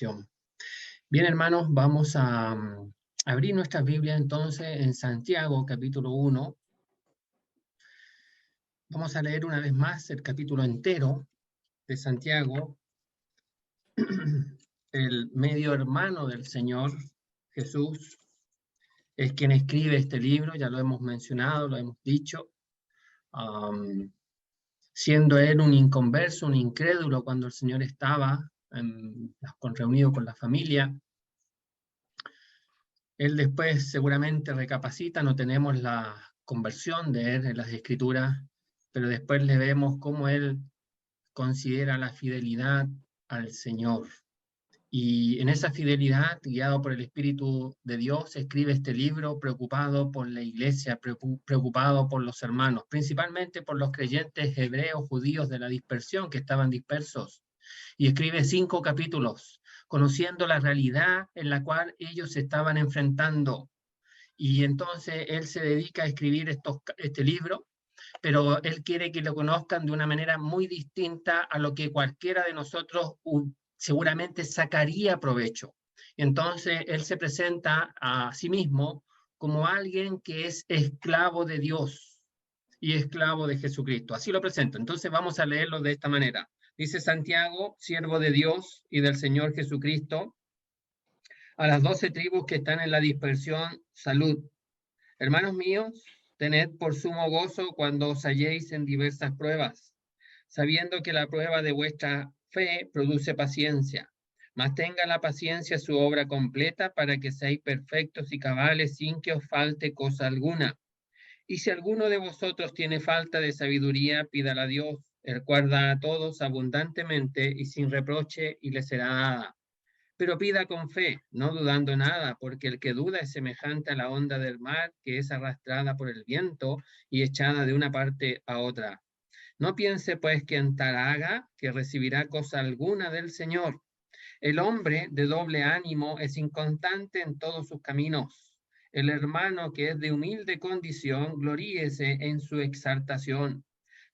oración. Bien, hermanos, vamos a abrir nuestra Biblia entonces en Santiago, capítulo 1. Vamos a leer una vez más el capítulo entero de Santiago, el medio hermano del Señor Jesús. Es quien escribe este libro, ya lo hemos mencionado, lo hemos dicho, siendo él un inconverso, un incrédulo cuando el Señor estaba reunido con la familia. Él después seguramente recapacita, no tenemos la conversión de él en las Escrituras, pero después le vemos cómo él considera la fidelidad al Señor. Y en esa fidelidad, guiado por el Espíritu de Dios, escribe este libro preocupado por la iglesia, preocupado por los hermanos, principalmente por los creyentes hebreos, judíos de la dispersión que estaban dispersos. Y escribe 5 capítulos, conociendo la realidad en la cual ellos se estaban enfrentando. Y entonces él se dedica a escribir este libro, pero él quiere que lo conozcan de una manera muy distinta a lo que cualquiera de nosotros seguramente sacaría provecho. Entonces, él se presenta a sí mismo como alguien que es esclavo de Dios y esclavo de Jesucristo. Así lo presenta. Entonces, vamos a leerlo de esta manera. Dice Santiago, siervo de Dios y del Señor Jesucristo, a las 12 tribus que están en la dispersión, salud. Hermanos míos, tened por sumo gozo cuando os halléis en diversas pruebas, sabiendo que la prueba de vuestra fe produce paciencia. Mas tenga la paciencia su obra completa para que seáis perfectos y cabales sin que os falte cosa alguna. Y si alguno de vosotros tiene falta de sabiduría, pídala a Dios, el cual da a todos abundantemente y sin reproche, y le será dada. Pero pida con fe, no dudando nada, porque el que duda es semejante a la onda del mar, que es arrastrada por el viento y echada de una parte a otra. No piense pues que en tal haga, que recibirá cosa alguna del Señor. El hombre de doble ánimo es inconstante en todos sus caminos. El hermano que es de humilde condición, gloríese en su exaltación,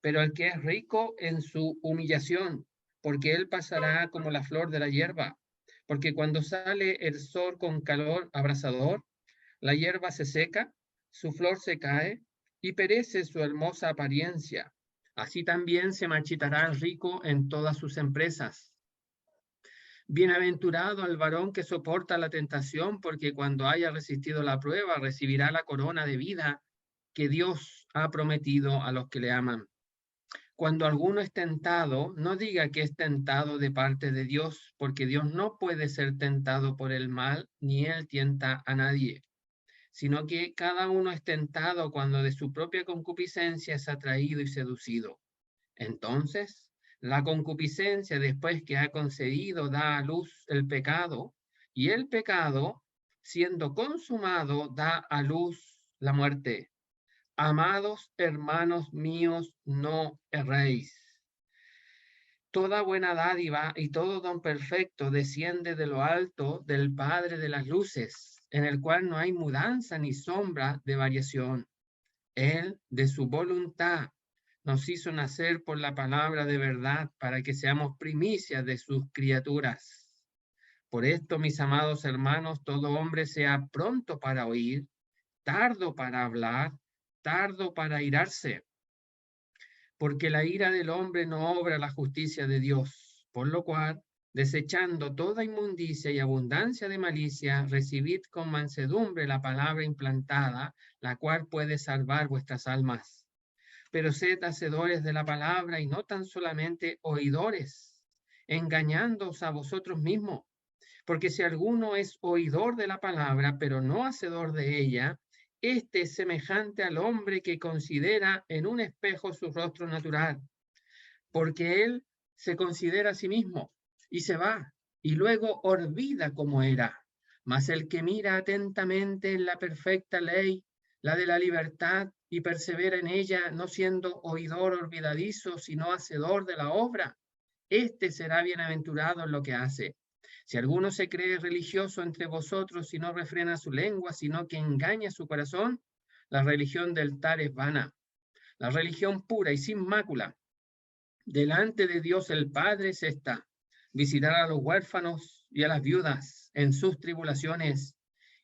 pero el que es rico en su humillación, porque él pasará como la flor de la hierba. Porque cuando sale el sol con calor abrasador, la hierba se seca, su flor se cae y perece su hermosa apariencia. Así también se marchitará el rico en todas sus empresas. Bienaventurado el varón que soporta la tentación, porque cuando haya resistido la prueba, recibirá la corona de vida que Dios ha prometido a los que le aman. Cuando alguno es tentado, no diga que es tentado de parte de Dios, porque Dios no puede ser tentado por el mal, ni él tienta a nadie, sino que cada uno es tentado cuando de su propia concupiscencia es atraído y seducido. Entonces, la concupiscencia, después que ha concebido, da a luz el pecado, y el pecado, siendo consumado, da a luz la muerte. Amados hermanos míos, no erréis. Toda buena dádiva y todo don perfecto desciende de lo alto del Padre de las luces, en el cual no hay mudanza ni sombra de variación. Él, de su voluntad, nos hizo nacer por la palabra de verdad para que seamos primicias de sus criaturas. Por esto, mis amados hermanos, todo hombre sea pronto para oír, tardo para hablar, tardo para irarse, porque la ira del hombre no obra la justicia de Dios, por lo cual, desechando toda inmundicia y abundancia de malicia, recibid con mansedumbre la palabra implantada, la cual puede salvar vuestras almas. Pero sed hacedores de la palabra y no tan solamente oidores, engañándoos a vosotros mismos. Porque si alguno es oidor de la palabra, pero no hacedor de ella, este es semejante al hombre que considera en un espejo su rostro natural, porque él se considera a sí mismo y se va, y luego olvida cómo era. Mas el que mira atentamente en la perfecta ley, la de la libertad, y persevera en ella, no siendo oidor olvidadizo, sino hacedor de la obra, este será bienaventurado en lo que hace. Si alguno se cree religioso entre vosotros y no refrena su lengua, sino que engaña su corazón, la religión del tal es vana. La religión pura y sin mácula delante de Dios el Padre es esta: visitar a los huérfanos y a las viudas en sus tribulaciones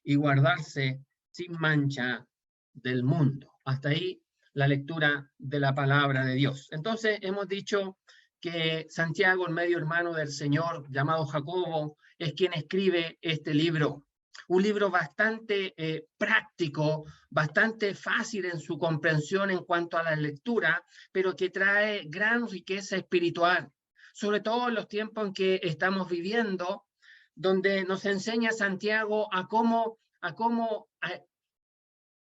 y guardarse sin mancha del mundo. Hasta ahí la lectura de la palabra de Dios. Entonces hemos dicho que Santiago, el medio hermano del Señor, llamado Jacobo, es quien escribe este libro. Un libro bastante práctico, bastante fácil en su comprensión en cuanto a la lectura, pero que trae gran riqueza espiritual, sobre todo en los tiempos en que estamos viviendo, donde nos enseña Santiago a cómo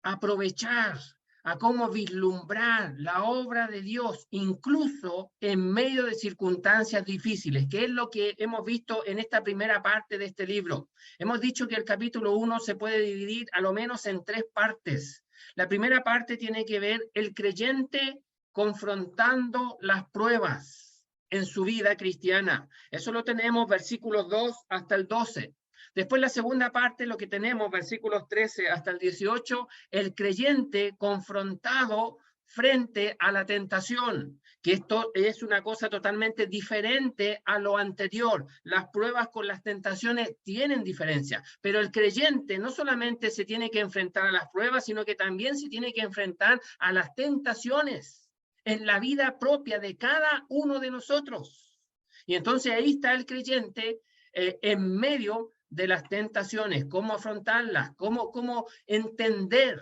aprovechar, a cómo vislumbrar la obra de Dios, incluso en medio de circunstancias difíciles, que es lo que hemos visto en esta primera parte de este libro. Hemos dicho que el capítulo 1 se puede dividir a lo menos en 3 partes. La primera parte tiene que ver el creyente confrontando las pruebas en su vida cristiana. Eso lo tenemos versículos 2 hasta el 12. Después la segunda parte, lo que tenemos, versículos 13 hasta el 18, el creyente confrontado frente a la tentación, que esto es una cosa totalmente diferente a lo anterior. Las pruebas con las tentaciones tienen diferencia, pero el creyente no solamente se tiene que enfrentar a las pruebas, sino que también se tiene que enfrentar a las tentaciones en la vida propia de cada uno de nosotros. Y entonces ahí está el creyente en medio de las tentaciones, cómo afrontarlas, cómo entender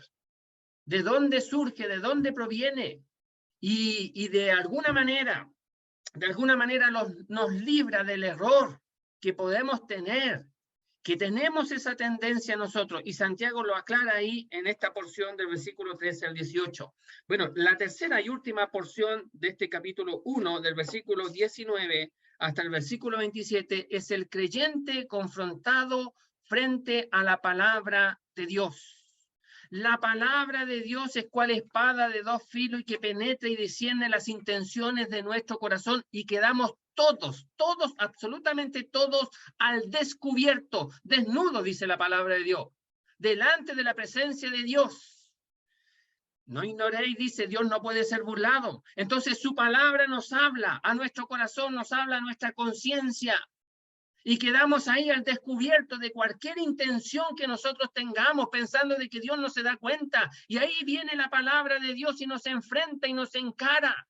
de dónde surge, de dónde proviene, y de alguna manera nos libra del error que podemos tener, que tenemos esa tendencia nosotros, y Santiago lo aclara ahí en esta porción del versículo 13 al 18. Bueno, la tercera y última porción de este capítulo 1, del versículo 19 hasta el versículo 27, es el creyente confrontado frente a la palabra de Dios. La palabra de Dios es cual espada de 2 filos y que penetra y discierne las intenciones de nuestro corazón, y quedamos todos, absolutamente todos al descubierto, desnudos, dice la palabra de Dios, delante de la presencia de Dios. No ignoréis, dice, Dios no puede ser burlado. Entonces su palabra nos habla a nuestro corazón, nos habla a nuestra conciencia, y quedamos ahí al descubierto de cualquier intención que nosotros tengamos, pensando de que Dios no se da cuenta. Y ahí viene la palabra de Dios y nos enfrenta y nos encara.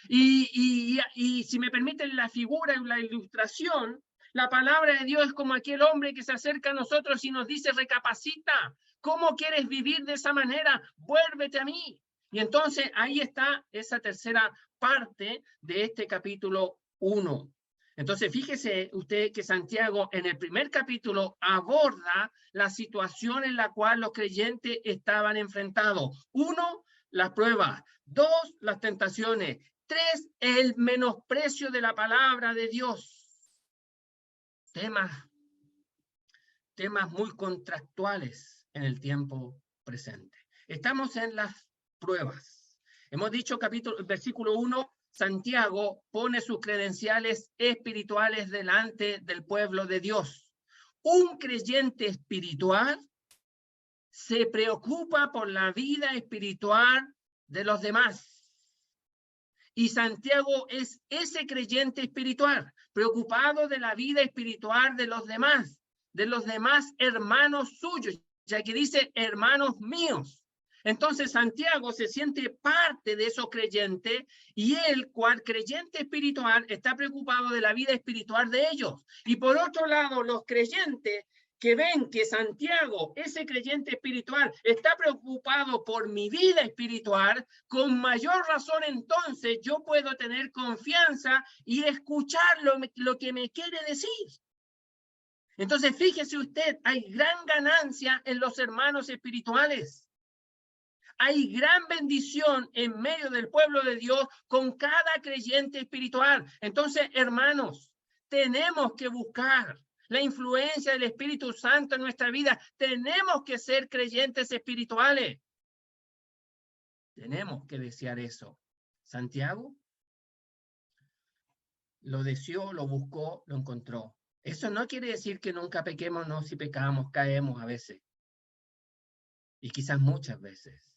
Y si me permiten la figura y la ilustración, la palabra de Dios es como aquel hombre que se acerca a nosotros y nos dice: recapacita, ¿cómo quieres vivir de esa manera? Vuélvete a mí. Y entonces ahí está esa tercera parte de este capítulo 1. Entonces fíjese usted que Santiago en el primer capítulo aborda la situación en la cual los creyentes estaban enfrentados. 1, las pruebas. 2, las tentaciones. 3, el menosprecio de la palabra de Dios. Temas muy contractuales en el tiempo presente. Estamos en las pruebas. Hemos dicho versículo 1, Santiago pone sus credenciales espirituales delante del pueblo de Dios. Un creyente espiritual se preocupa por la vida espiritual de los demás. Y Santiago es ese creyente espiritual, preocupado de la vida espiritual de los demás hermanos suyos, ya que dice hermanos míos. Entonces Santiago se siente parte de esos creyentes, y él, cual creyente espiritual, está preocupado de la vida espiritual de ellos. Y por otro lado, los creyentes que ven que Santiago, ese creyente espiritual, está preocupado por mi vida espiritual, con mayor razón entonces yo puedo tener confianza y escuchar lo que me quiere decir. Entonces fíjese usted, hay gran ganancia en los hermanos espirituales. Hay gran bendición en medio del pueblo de Dios con cada creyente espiritual. Entonces, hermanos, tenemos que buscar la influencia del Espíritu Santo en nuestra vida. Tenemos que ser creyentes espirituales. Tenemos que desear eso. Santiago lo deseó, lo buscó, lo encontró. Eso no quiere decir que nunca pequemos, no, si pecamos, caemos a veces. Y quizás muchas veces.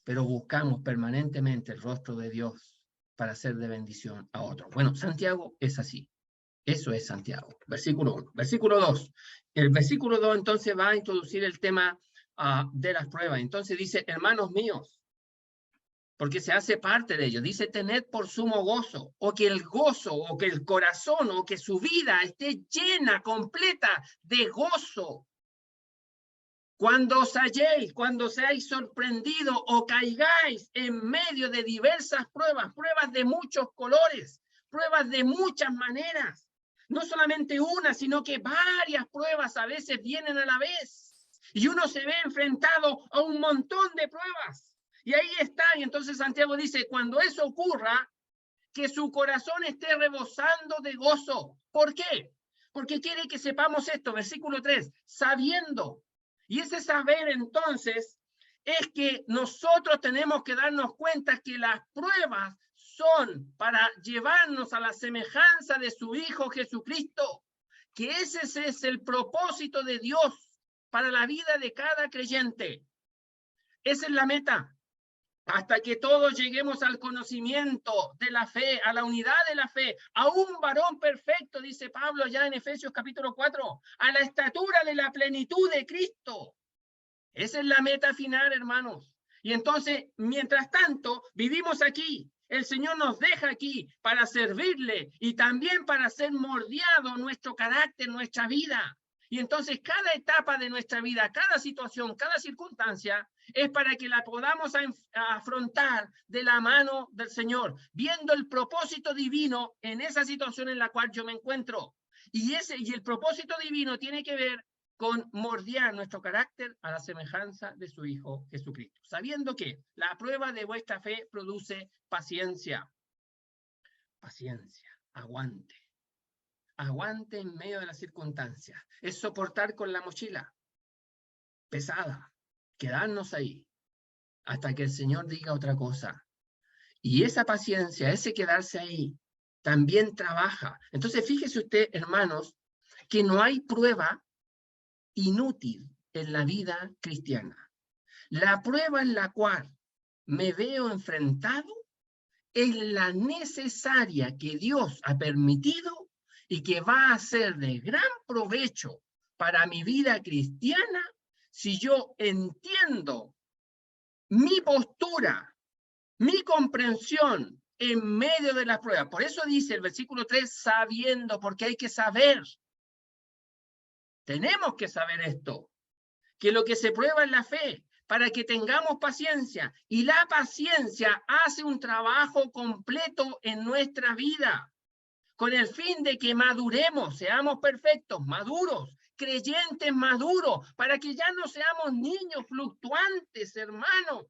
Pero buscamos permanentemente el rostro de Dios para ser de bendición a otros. Bueno, Santiago es así. Eso es Santiago, versículo 1. Versículo 2. El versículo 2 entonces va a introducir el tema de las pruebas. Entonces dice, hermanos míos, porque se hace parte de ello. Dice, tened por sumo gozo, o que el gozo, o que el corazón, o que su vida esté llena, completa de gozo. Cuando os halléis, cuando seáis sorprendidos o caigáis en medio de diversas pruebas, pruebas de muchos colores, pruebas de muchas maneras. No solamente una, sino que varias pruebas a veces vienen a la vez. Y uno se ve enfrentado a un montón de pruebas. Y ahí está. Y entonces Santiago dice, cuando eso ocurra, que su corazón esté rebosando de gozo. ¿Por qué? Porque quiere que sepamos esto, versículo 3, sabiendo. Y ese saber entonces es que nosotros tenemos que darnos cuenta que las pruebas son para llevarnos a la semejanza de su Hijo Jesucristo, que ese es el propósito de Dios para la vida de cada creyente. Esa es la meta. Hasta que todos lleguemos al conocimiento de la fe, a la unidad de la fe, a un varón perfecto, dice Pablo ya en Efesios capítulo 4, a la estatura de la plenitud de Cristo. Esa es la meta final, hermanos. Y entonces, mientras tanto, vivimos aquí. El Señor nos deja aquí para servirle y también para ser moldeado nuestro carácter, nuestra vida. Y entonces cada etapa de nuestra vida, cada situación, cada circunstancia, es para que la podamos afrontar de la mano del Señor, viendo el propósito divino en esa situación en la cual yo me encuentro. Y el propósito divino tiene que ver con moldear nuestro carácter a la semejanza de su Hijo Jesucristo, sabiendo que la prueba de vuestra fe produce paciencia. Paciencia, aguante. Aguante en medio de las circunstancias. Es soportar con la mochila pesada, quedarnos ahí hasta que el Señor diga otra cosa. Y esa paciencia, ese quedarse ahí, también trabaja. Entonces, fíjese usted, hermanos, que no hay prueba inútil en la vida cristiana. La prueba en la cual me veo enfrentado es la necesaria que Dios ha permitido y que va a ser de gran provecho para mi vida cristiana si yo entiendo mi postura, mi comprensión en medio de la prueba. Por eso dice el versículo 3, sabiendo, porque hay que saber. Tenemos que saber esto, que lo que se prueba es la fe, para que tengamos paciencia. Y la paciencia hace un trabajo completo en nuestra vida, con el fin de que maduremos, seamos perfectos, maduros, creyentes maduros, para que ya no seamos niños fluctuantes, hermano.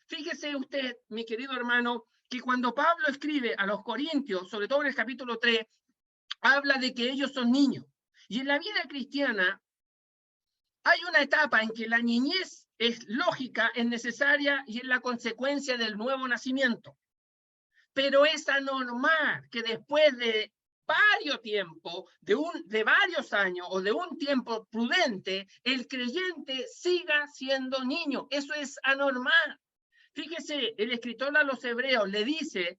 Fíjese usted, mi querido hermano, que cuando Pablo escribe a los Corintios, sobre todo en el capítulo 3, habla de que ellos son niños. Y en la vida cristiana hay una etapa en que la niñez es lógica, es necesaria y es la consecuencia del nuevo nacimiento. Pero es anormal que después de varios tiempos, de varios años o de un tiempo prudente, el creyente siga siendo niño. Eso es anormal. Fíjese, el escritor a los hebreos le dice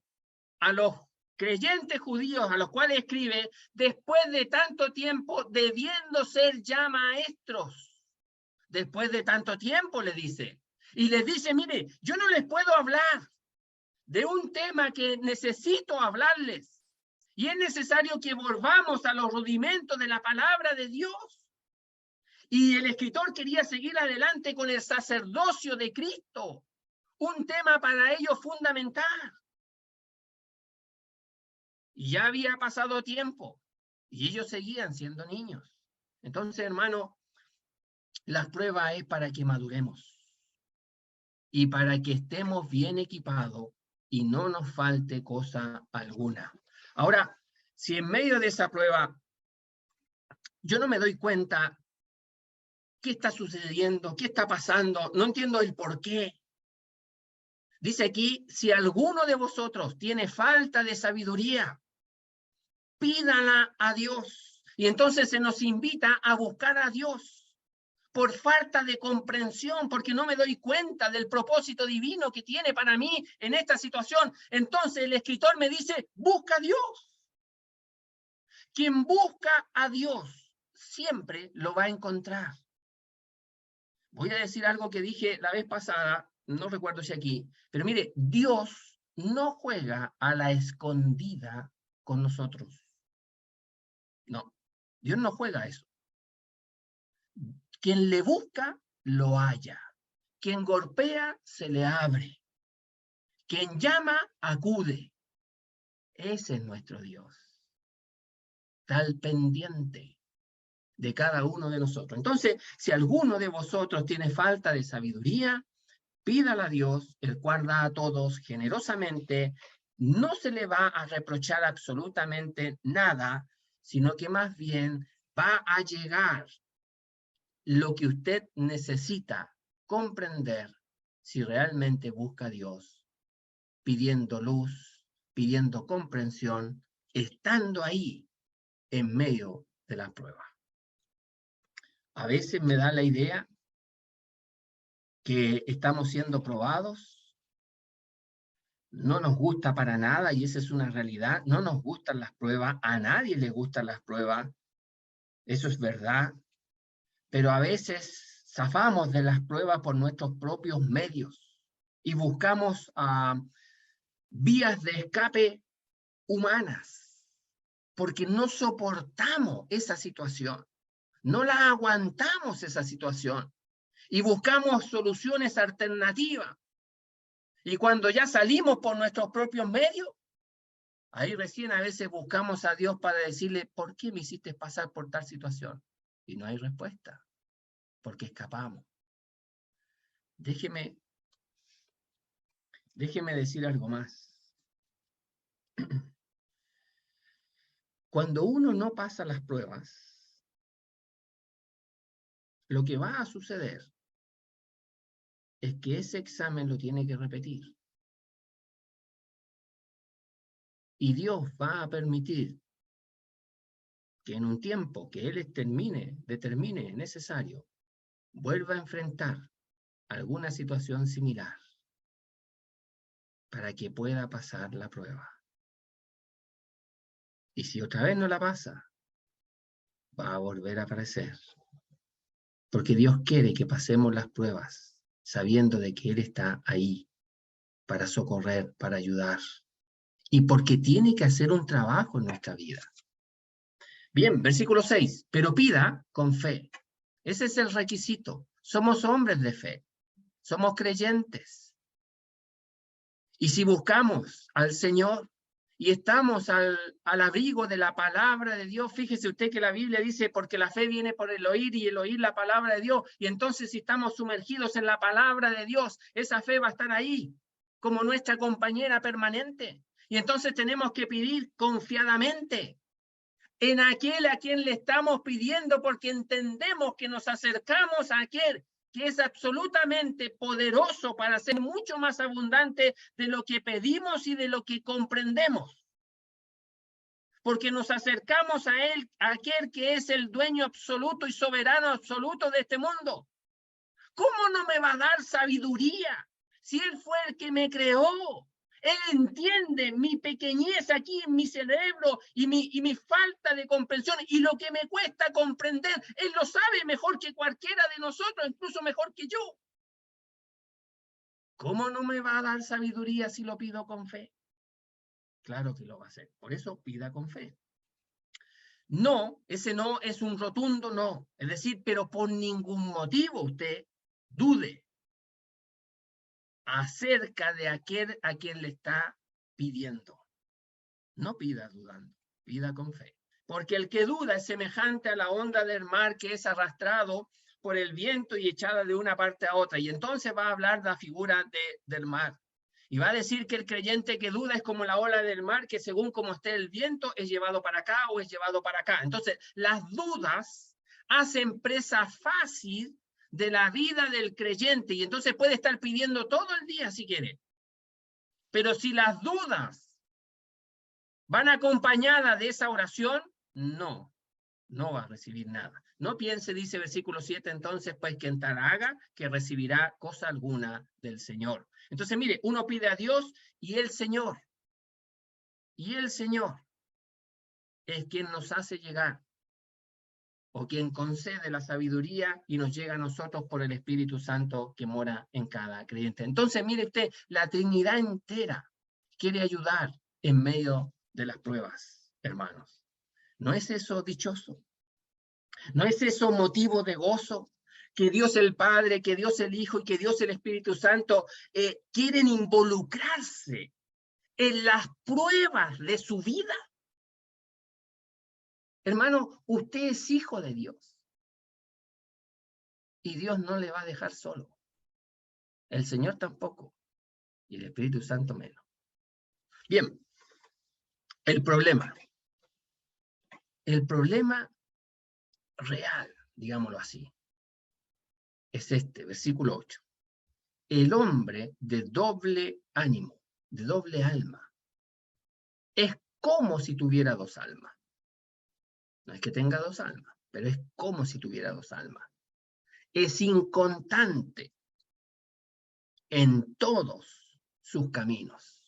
a los creyentes judíos a los cuales escribe, después de tanto tiempo, debiendo ser ya maestros. Después de tanto tiempo, le dice. Y les dice, mire, yo no les puedo hablar de un tema que necesito hablarles. Y es necesario que volvamos a los rudimentos de la palabra de Dios. Y el escritor quería seguir adelante con el sacerdocio de Cristo, un tema para ellos fundamental. Y ya había pasado tiempo y ellos seguían siendo niños. Entonces, hermano, la prueba es para que maduremos y para que estemos bien equipados y no nos falte cosa alguna. Ahora, si en medio de esa prueba yo no me doy cuenta qué está sucediendo, qué está pasando, no entiendo el por qué. Dice aquí, si alguno de vosotros tiene falta de sabiduría, pídala a Dios. Y entonces se nos invita a buscar a Dios por falta de comprensión, porque no me doy cuenta del propósito divino que tiene para mí en esta situación. Entonces el escritor me dice, busca a Dios. Quien busca a Dios siempre lo va a encontrar. Voy a decir algo que dije la vez pasada, no recuerdo si aquí, pero mire, Dios no juega a la escondida con nosotros. No, Dios no juega a eso. Quien le busca, lo halla. Quien golpea, se le abre. Quien llama, acude. Ese es nuestro Dios. Está al pendiente de cada uno de nosotros. Entonces, si alguno de vosotros tiene falta de sabiduría, pídala a Dios, el cual da a todos generosamente, no se le va a reprochar absolutamente nada, sino que más bien va a llegar lo que usted necesita comprender si realmente busca a Dios, pidiendo luz, pidiendo comprensión, estando ahí en medio de la prueba. A veces me da la idea que estamos siendo probados, no nos gusta para nada y esa es una realidad, no nos gustan las pruebas, a nadie le gustan las pruebas, eso es verdad, pero a veces zafamos de las pruebas por nuestros propios medios y buscamos vías de escape humanas, porque no soportamos esa situación, no la aguantamos esa situación y buscamos soluciones alternativas. Y cuando ya salimos por nuestros propios medios, ahí recién a veces buscamos a Dios para decirle, ¿por qué me hiciste pasar por tal situación? Y no hay respuesta, porque escapamos. Déjeme decir algo más. Cuando uno no pasa las pruebas, lo que va a suceder es que ese examen lo tiene que repetir. Y Dios va a permitir que en un tiempo que Él determine necesario, vuelva a enfrentar alguna situación similar para que pueda pasar la prueba. Y si otra vez no la pasa, va a volver a aparecer. Porque Dios quiere que pasemos las pruebas sabiendo de que Él está ahí para socorrer, para ayudar. Y porque tiene que hacer un trabajo en nuestra vida. Bien, versículo 6. Pero pida con fe. Ese es el requisito. Somos hombres de fe. Somos creyentes. Y si buscamos al Señor y estamos al abrigo de la palabra de Dios, fíjese usted que la Biblia dice, porque la fe viene por el oír y el oír la palabra de Dios. Y entonces si estamos sumergidos en la palabra de Dios, esa fe va a estar ahí como nuestra compañera permanente. Y entonces tenemos que pedir confiadamente en aquel a quien le estamos pidiendo, porque entendemos que nos acercamos a aquel que es absolutamente poderoso para ser mucho más abundante de lo que pedimos y de lo que comprendemos. Porque nos acercamos a él, a aquel que es el dueño absoluto y soberano absoluto de este mundo. ¿Cómo no me va a dar sabiduría si él fue el que me creó? Él entiende mi pequeñez aquí en mi cerebro y mi falta de comprensión y lo que me cuesta comprender. Él lo sabe mejor que cualquiera de nosotros, incluso mejor que yo. ¿Cómo no me va a dar sabiduría si lo pido con fe? Claro que lo va a hacer. Por eso pida con fe. No, ese no es un rotundo no. Es decir, pero por ningún motivo usted dude acerca de aquel a quien le está pidiendo. No pida dudando, pida con fe. Porque el que duda es semejante a la onda del mar que es arrastrado por el viento y echada de una parte a otra. Y entonces va a hablar de la figura del mar. Y va a decir que el creyente que duda es como la ola del mar, que según como esté el viento es llevado para acá o es llevado para acá. Entonces, las dudas hacen presa fácil de la vida del creyente. Y entonces puede estar pidiendo todo el día si quiere. Pero si las dudas van acompañadas de esa oración, no va a recibir nada. No piense, dice versículo 7, entonces, pues que en tal haga, que recibirá cosa alguna del Señor. Entonces, mire, uno pide a Dios y el Señor es quien nos hace llegar, o quien concede la sabiduría y nos llega a nosotros por el Espíritu Santo que mora en cada creyente. Entonces, mire usted, la Trinidad entera quiere ayudar en medio de las pruebas, hermanos. ¿No es eso dichoso? ¿No es eso motivo de gozo? Que Dios el Padre, que Dios el Hijo y que Dios el Espíritu Santo quieren involucrarse en las pruebas de su vida. Hermano, usted es hijo de Dios. Y Dios no le va a dejar solo. El Señor tampoco. Y el Espíritu Santo menos. Bien. El problema real, digámoslo así, es este, versículo 8. El hombre de doble ánimo, de doble alma, es como si tuviera dos almas. No es que tenga dos almas, pero es como si tuviera dos almas. Es inconstante en todos sus caminos.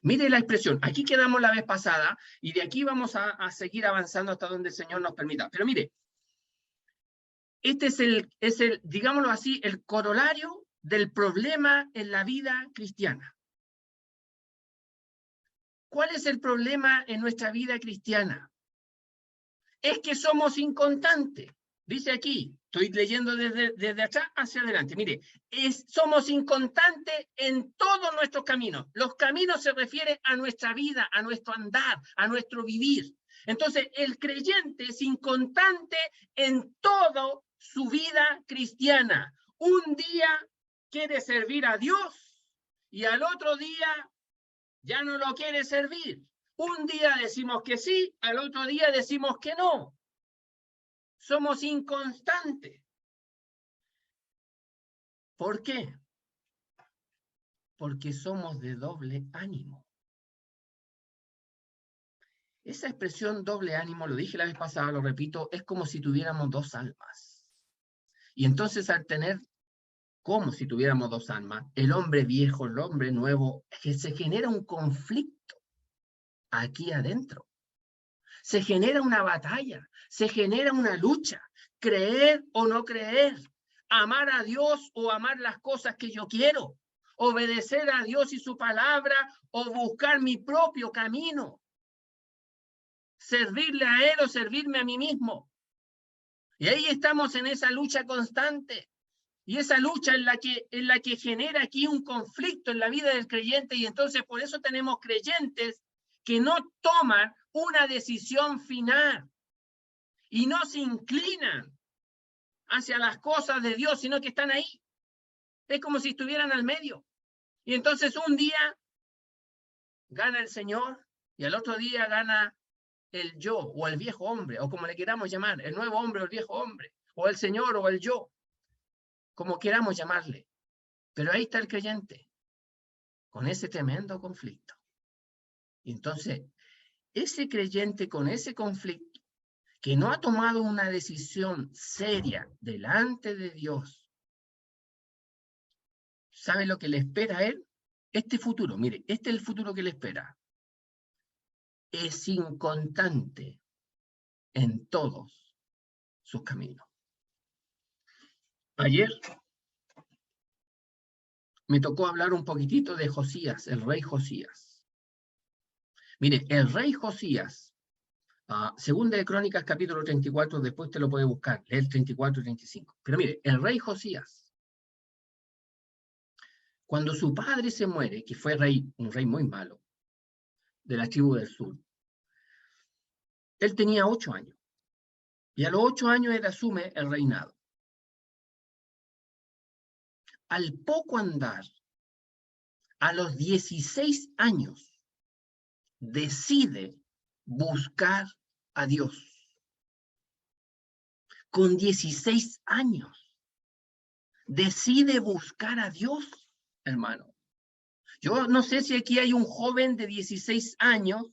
Mire la expresión, aquí quedamos la vez pasada y de aquí vamos a seguir avanzando hasta donde el Señor nos permita. Pero mire, este es el, digámoslo así, el corolario del problema en la vida cristiana. ¿Cuál es el problema en nuestra vida cristiana? Es que somos inconstantes. Dice aquí, estoy leyendo desde atrás hacia adelante. Mire, somos inconstantes en todos nuestros caminos. Los caminos se refieren a nuestra vida, a nuestro andar, a nuestro vivir. Entonces, el creyente es inconstante en toda su vida cristiana. Un día quiere servir a Dios y al otro día ya no lo quiere servir. Un día decimos que sí, al otro día decimos que no. Somos inconstantes. ¿Por qué? Porque somos de doble ánimo. Esa expresión doble ánimo, lo dije la vez pasada, lo repito, es como si tuviéramos dos almas. Y entonces al tener como si tuviéramos dos almas, el hombre viejo, el hombre nuevo, que se genera un conflicto aquí adentro. Se genera una batalla, se genera una lucha, creer o no creer, amar a Dios o amar las cosas que yo quiero, obedecer a Dios y su palabra o buscar mi propio camino, servirle a Él o servirme a mí mismo. Y ahí estamos en esa lucha constante. Y esa lucha es la que genera aquí un conflicto en la vida del creyente, y entonces por eso tenemos creyentes que no toman una decisión final y no se inclinan hacia las cosas de Dios, sino que están ahí. Es como si estuvieran al medio. Y entonces un día gana el Señor y al otro día gana el yo o el viejo hombre, o como le queramos llamar, el nuevo hombre o el viejo hombre, o el Señor o el yo, como queramos llamarle. Pero ahí está el creyente, con ese tremendo conflicto. Y entonces, ese creyente con ese conflicto, que no ha tomado una decisión seria delante de Dios, ¿sabe lo que le espera a él? Este futuro, mire, este es el futuro que le espera. Es inconstante en todos sus caminos. Ayer me tocó hablar un poquitito de Josías, el rey Josías. Mire, el rey Josías, segunda de Crónicas, capítulo 34, después te lo puede buscar, el 34 y 35. Pero mire, el rey Josías, cuando su padre se muere, que fue rey, un rey muy malo, de la tribu del sur, él tenía 8 años. Y a los 8 años él asume el reinado. Al poco andar, a los 16 años, decide buscar a Dios. Con 16 años, decide buscar a Dios, hermano. Yo no sé si aquí hay un joven de 16 años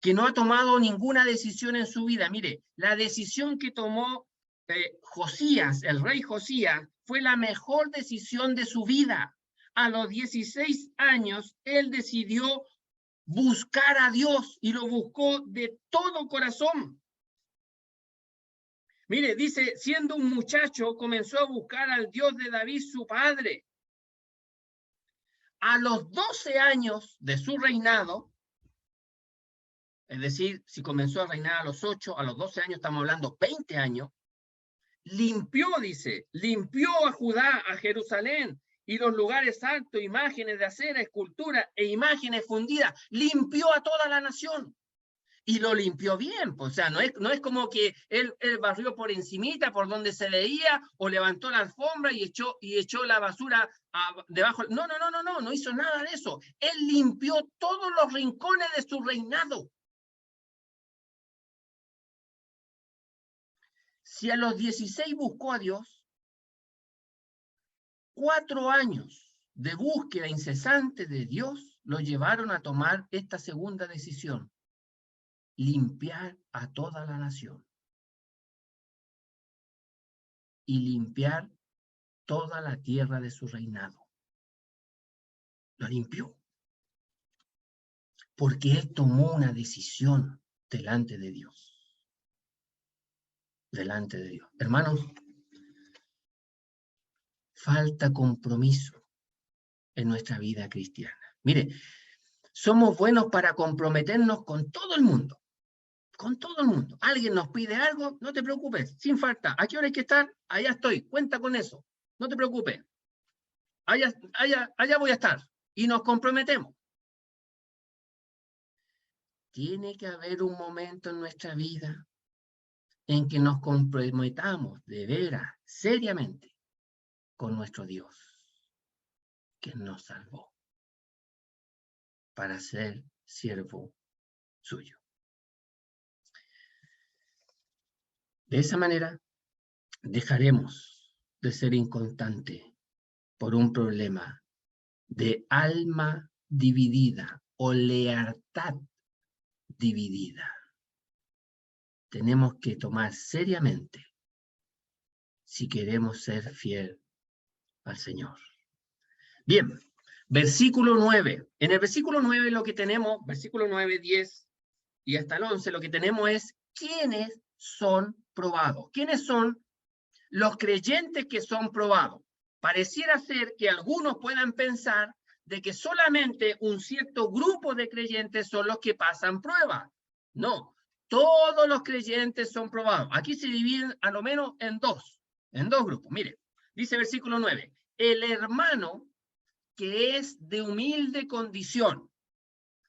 que no ha tomado ninguna decisión en su vida. Mire, la decisión que tomó Josías, el rey Josías, fue la mejor decisión de su vida. A los 16 años, él decidió buscar a Dios, y lo buscó de todo corazón. Mire, dice, siendo un muchacho, comenzó a buscar al Dios de David, su padre. A los 12 años de su reinado, es decir, si comenzó a reinar a los 8, a los 12 años, estamos hablando 20 años, limpió a Judá, a Jerusalén, y los lugares altos, imágenes de acera, escultura e imágenes fundidas, limpió a toda la nación. Y lo limpió bien, pues, o sea, no es como que él barrió por encimita, por donde se veía, o levantó la alfombra y echó la basura debajo. No hizo nada de eso. Él limpió todos los rincones de su reinado. Si a los 16 buscó a Dios, 4 años de búsqueda incesante de Dios lo llevaron a tomar esta segunda decisión: limpiar a toda la nación y limpiar toda la tierra de su reinado. Lo limpió, porque él tomó una decisión delante de Dios. Delante de Dios. Hermanos, falta compromiso en nuestra vida cristiana. Mire, somos buenos para comprometernos con todo el mundo. Con todo el mundo. Alguien nos pide algo, no te preocupes, sin falta. ¿A qué hora hay que estar? Allá estoy, cuenta con eso. No te preocupes. Allá voy a estar. Y nos comprometemos. Tiene que haber un momento en nuestra vida en que nos comprometamos de veras, seriamente, con nuestro Dios, que nos salvó para ser siervo suyo. De esa manera, dejaremos de ser inconstantes por un problema de alma dividida o lealtad dividida. Tenemos que tomar seriamente si queremos ser fiel al Señor. Bien, versículo 9. En el versículo 9 lo que tenemos, versículo 9, 10 y hasta el 11, lo que tenemos es quiénes son probados. ¿Quiénes son los creyentes que son probados? Pareciera ser que algunos puedan pensar de que solamente un cierto grupo de creyentes son los que pasan prueba. No, todos los creyentes son probados. Aquí se dividen a lo menos en dos grupos. Mire, dice versículo 9, el hermano que es de humilde condición.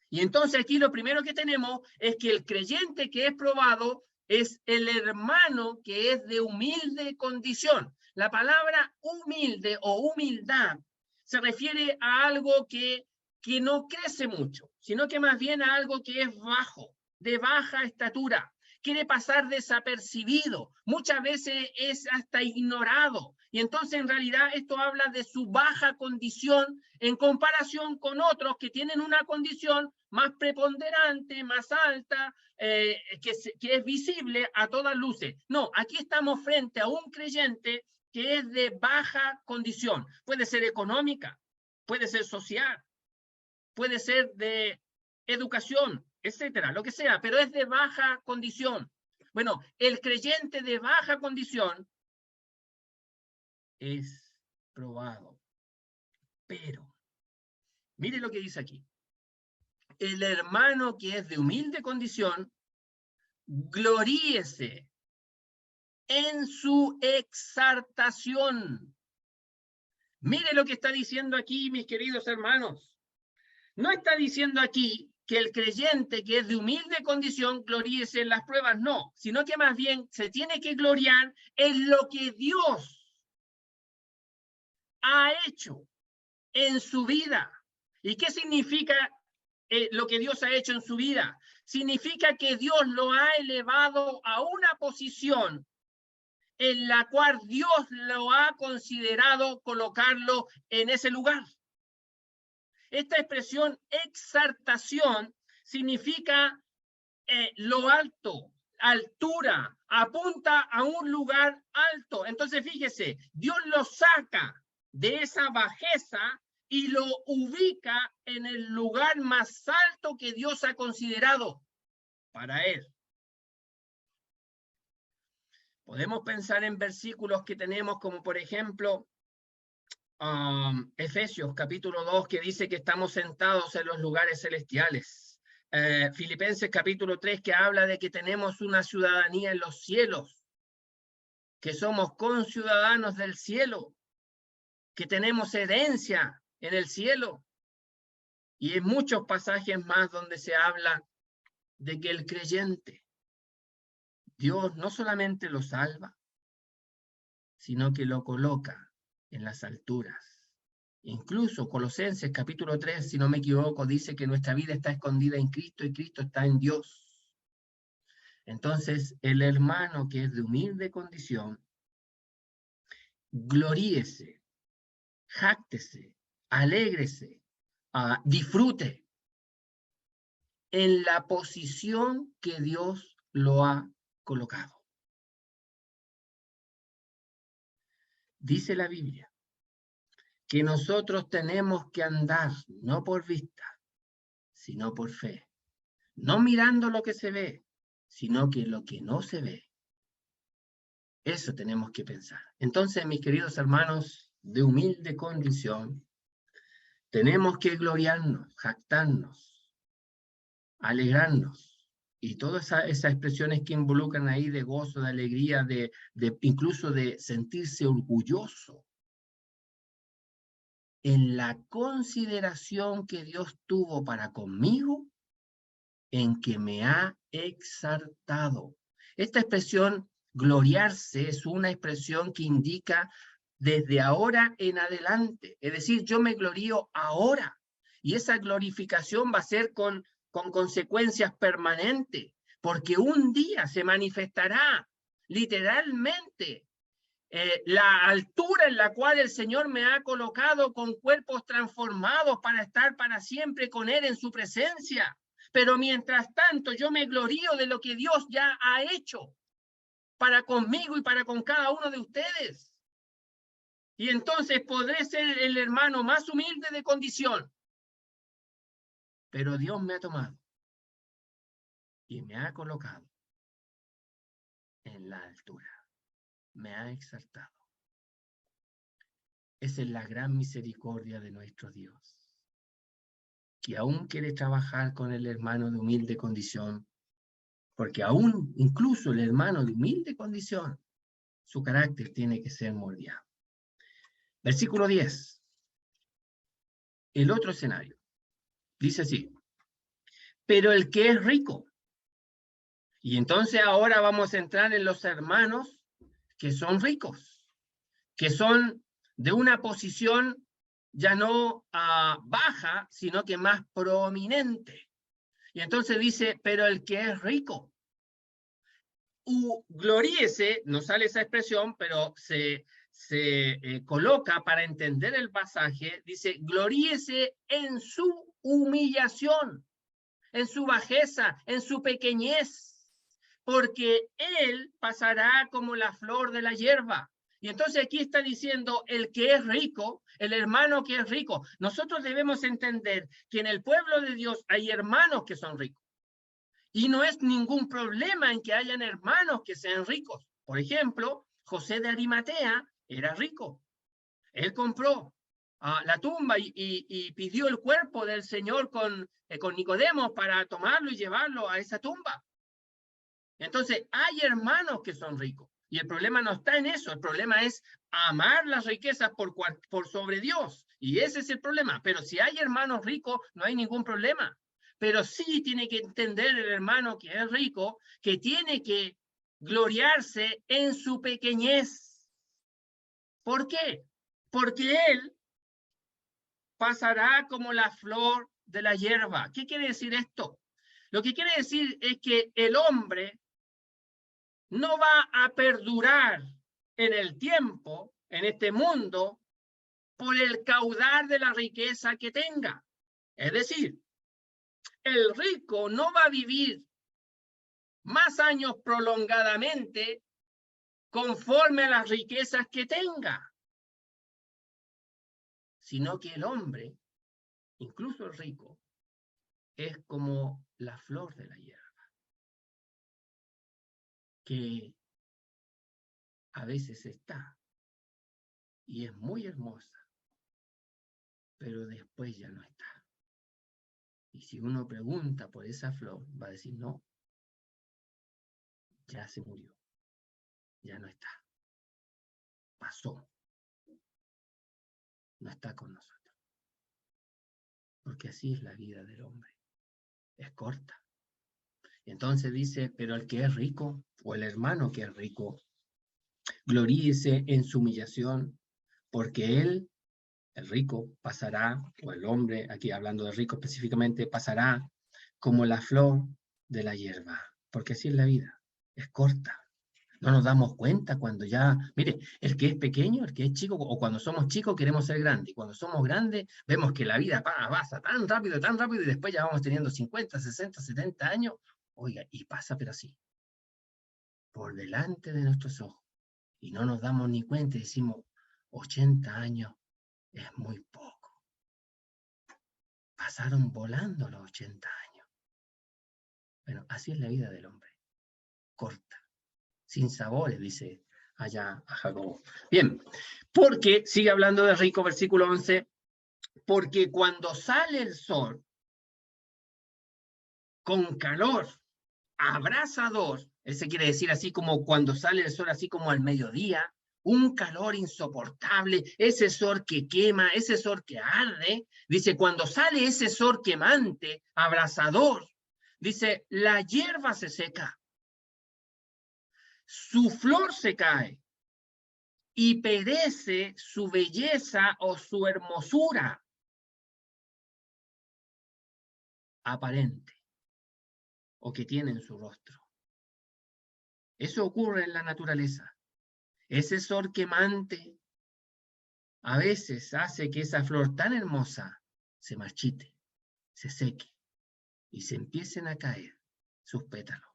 Y entonces aquí lo primero que tenemos es que el creyente que es probado es el hermano que es de humilde condición. La palabra humilde o humildad se refiere a algo que no crece mucho, sino que más bien a algo que es bajo, de baja estatura. Quiere pasar desapercibido, muchas veces es hasta ignorado. Y entonces en realidad esto habla de su baja condición en comparación con otros que tienen una condición más preponderante, más alta, que es visible a todas luces. No, aquí estamos frente a un creyente que es de baja condición. Puede ser económica, puede ser social, puede ser de educación, etcétera, lo que sea, pero es de baja condición. Bueno, el creyente de baja condición es probado. Pero, mire lo que dice aquí. El hermano que es de humilde condición, gloríese en su exaltación. Mire lo que está diciendo aquí, mis queridos hermanos. No está diciendo aquí que el creyente que es de humilde condición gloríese en las pruebas, no, sino que más bien se tiene que gloriar en lo que Dios ha hecho en su vida. ¿Y qué significa lo que Dios ha hecho en su vida? Significa que Dios lo ha elevado a una posición en la cual Dios lo ha considerado colocarlo en ese lugar. Esta expresión exaltación significa lo alto, altura, apunta a un lugar alto. Entonces fíjese, Dios lo saca de esa bajeza y lo ubica en el lugar más alto que Dios ha considerado para él. Podemos pensar en versículos que tenemos como por ejemplo Efesios capítulo 2 que dice que estamos sentados en los lugares celestiales. Filipenses capítulo 3 que habla de que tenemos una ciudadanía en los cielos, que somos conciudadanos del cielo, que tenemos herencia en el cielo. Y en muchos pasajes más donde se habla de que el creyente, Dios no solamente lo salva, sino que lo coloca en las alturas. Incluso Colosenses capítulo 3, si no me equivoco, dice que nuestra vida está escondida en Cristo y Cristo está en Dios. Entonces, el hermano que es de humilde condición, gloríese, jáctese, alégrese, disfrute en la posición que Dios lo ha colocado. Dice la Biblia que nosotros tenemos que andar no por vista, sino por fe. No mirando lo que se ve, sino que lo que no se ve. Eso tenemos que pensar. Entonces, mis queridos hermanos de humilde condición, tenemos que gloriarnos, jactarnos, alegrarnos. Y todas esas expresiones que involucran ahí de gozo, de alegría, incluso de sentirse orgulloso en la consideración que Dios tuvo para conmigo, en que me ha exaltado. Esta expresión, gloriarse, es una expresión que indica desde ahora en adelante. Es decir, yo me glorío ahora. Y esa glorificación va a ser con consecuencias permanentes, porque un día se manifestará literalmente la altura en la cual el Señor me ha colocado con cuerpos transformados para estar para siempre con Él en su presencia. Pero mientras tanto yo me glorío de lo que Dios ya ha hecho para conmigo y para con cada uno de ustedes. Y entonces podré ser el hermano más humilde de condición. Pero Dios me ha tomado y me ha colocado en la altura. Me ha exaltado. Esa es la gran misericordia de nuestro Dios, que aún quiere trabajar con el hermano de humilde condición, porque aún, incluso el hermano de humilde condición, su carácter tiene que ser moldeado. Versículo 10. El otro escenario. Dice así. Pero el que es rico. Y entonces ahora vamos a entrar en los hermanos que son ricos, que son de una posición ya no baja, sino que más prominente. Y entonces dice, pero el que es rico. Gloríese, no sale esa expresión, pero se coloca para entender el pasaje, dice, gloríese en su humillación, en su bajeza, en su pequeñez, porque él pasará como la flor de la hierba. Y entonces aquí está diciendo el que es rico, el hermano que es rico. Nosotros debemos entender que en el pueblo de Dios hay hermanos que son ricos. Y no es ningún problema en que hayan hermanos que sean ricos. Por ejemplo, José de Arimatea era rico. Él compró la tumba y pidió el cuerpo del Señor con Nicodemo para tomarlo y llevarlo a esa tumba. Entonces, hay hermanos que son ricos. Y el problema no está en eso. El problema es amar las riquezas por sobre Dios. Y ese es el problema. Pero si hay hermanos ricos, no hay ningún problema. Pero sí tiene que entender el hermano que es rico, que tiene que gloriarse en su pequeñez. ¿Por qué? Porque él pasará como la flor de la hierba. ¿Qué quiere decir esto? Lo que quiere decir es que el hombre no va a perdurar en el tiempo, en este mundo, por el caudal de la riqueza que tenga. Es decir, el rico no va a vivir más años prolongadamente conforme a las riquezas que tenga, sino que el hombre, incluso el rico, es como la flor de la hierba, que a veces está y es muy hermosa, pero después ya no está. Y si uno pregunta por esa flor, va a decir, no, ya se murió, ya no está, pasó, no está con nosotros. Porque así es la vida del hombre, es corta. Entonces dice, pero el que es rico, o el hermano que es rico, gloríese en su humillación, porque él, el rico, pasará, o el hombre, aquí hablando de rico específicamente, pasará como la flor de la hierba, porque así es la vida, es corta. No nos damos cuenta cuando ya, mire, el que es pequeño, el que es chico, o cuando somos chicos queremos ser grandes, y cuando somos grandes vemos que la vida pasa tan rápido, y después ya vamos teniendo 50, 60, 70 años, oiga, y pasa pero así, por delante de nuestros ojos, y no nos damos ni cuenta y decimos, 80 años es muy poco. Pasaron volando los 80 años. Bueno, así es la vida del hombre, corta, sin sabores, dice allá a Jacobo. Bien, porque, sigue hablando de rico, versículo 11, porque cuando sale el sol con calor abrasador, ese quiere decir así como cuando sale el sol, así como al mediodía, un calor insoportable, ese sol que quema, ese sol que arde, dice, cuando sale ese sol quemante, abrasador, dice, la hierba se seca, su flor se cae, y perece su belleza o su hermosura aparente, o que tiene en su rostro. Eso ocurre en la naturaleza. Ese sol quemante a veces hace que esa flor tan hermosa se marchite, se seque y se empiecen a caer sus pétalos.